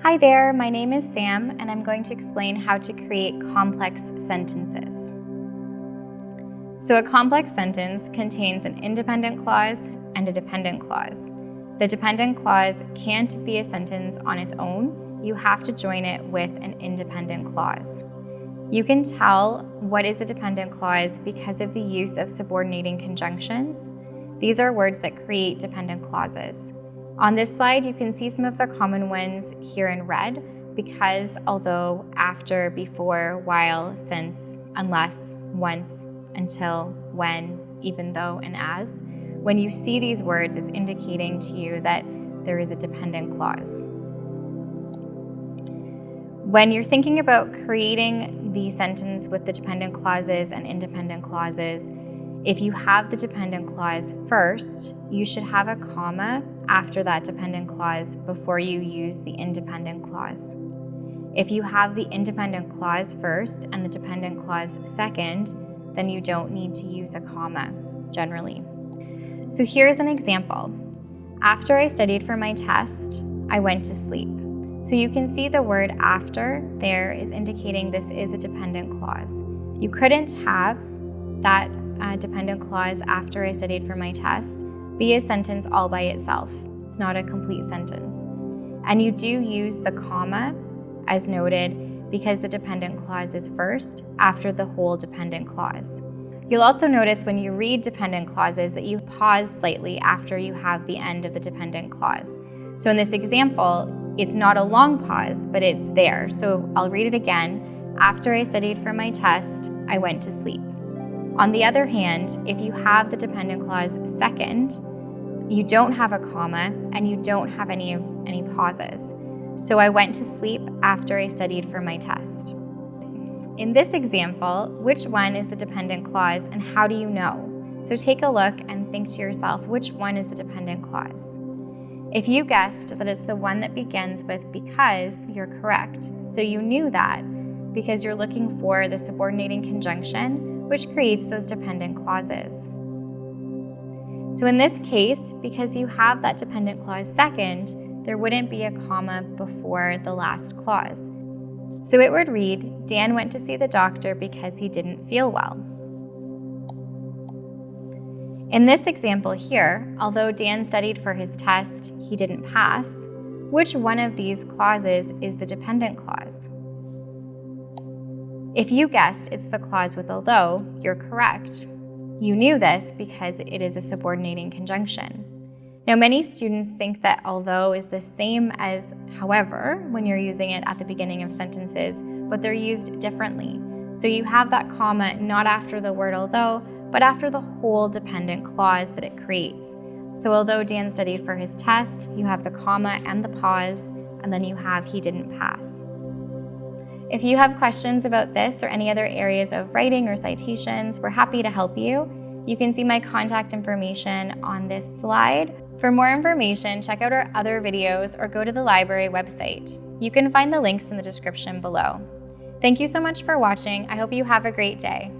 Hi there, my name is Sam, and I'm going to explain how to create complex sentences. So a complex sentence contains an independent clause and a dependent clause. The dependent clause can't be a sentence on its own. You have to join it with an independent clause. You can tell what is a dependent clause because of the use of subordinating conjunctions. These are words that create dependent clauses. On this slide, you can see some of the common ones here in red because although, after, before, while, since, unless, once, until, when, even though, and as, when you see these words, it's indicating to you that there is a dependent clause. When you're thinking about creating the sentence with the dependent clauses and independent clauses, if you have the dependent clause first, you should have a comma after that dependent clause before you use the independent clause. If you have the independent clause first and the dependent clause second, then you don't need to use a comma, generally. So here's an example. After I studied for my test, I went to sleep. So you can see the word after there is indicating this is a dependent clause. You couldn't have that dependent clause after I studied for my test be a sentence all by itself. It's not a complete sentence. And you do use the comma as noted because the dependent clause is first after the whole dependent clause. You'll also notice when you read dependent clauses that you pause slightly after you have the end of the dependent clause. So in this example, it's not a long pause, but it's there. So I'll read it again. After I studied for my test, I went to sleep. On the other hand, if you have the dependent clause second, you don't have a comma and you don't have any pauses. So I went to sleep after I studied for my test. In this example, which one is the dependent clause and how do you know? So take a look and think to yourself, which one is the dependent clause? If you guessed that it's the one that begins with because, you're correct. So you knew that because you're looking for the subordinating conjunction which creates those dependent clauses. So in this case, because you have that dependent clause second, there wouldn't be a comma before the last clause. So it would read, Dan went to see the doctor because he didn't feel well. In this example here, although Dan studied for his test, he didn't pass, which one of these clauses is the dependent clause? If you guessed it's the clause with although, you're correct. You knew this because it is a subordinating conjunction. Now, many students think that although is the same as however when you're using it at the beginning of sentences, but they're used differently. So you have that comma not after the word although, but after the whole dependent clause that it creates. So although Dan studied for his test, you have the comma and the pause, and then you have he didn't pass. If you have questions about this or any other areas of writing or citations, we're happy to help you. You can see my contact information on this slide. For more information, check out our other videos or go to the library website. You can find the links in the description below. Thank you so much for watching. I hope you have a great day.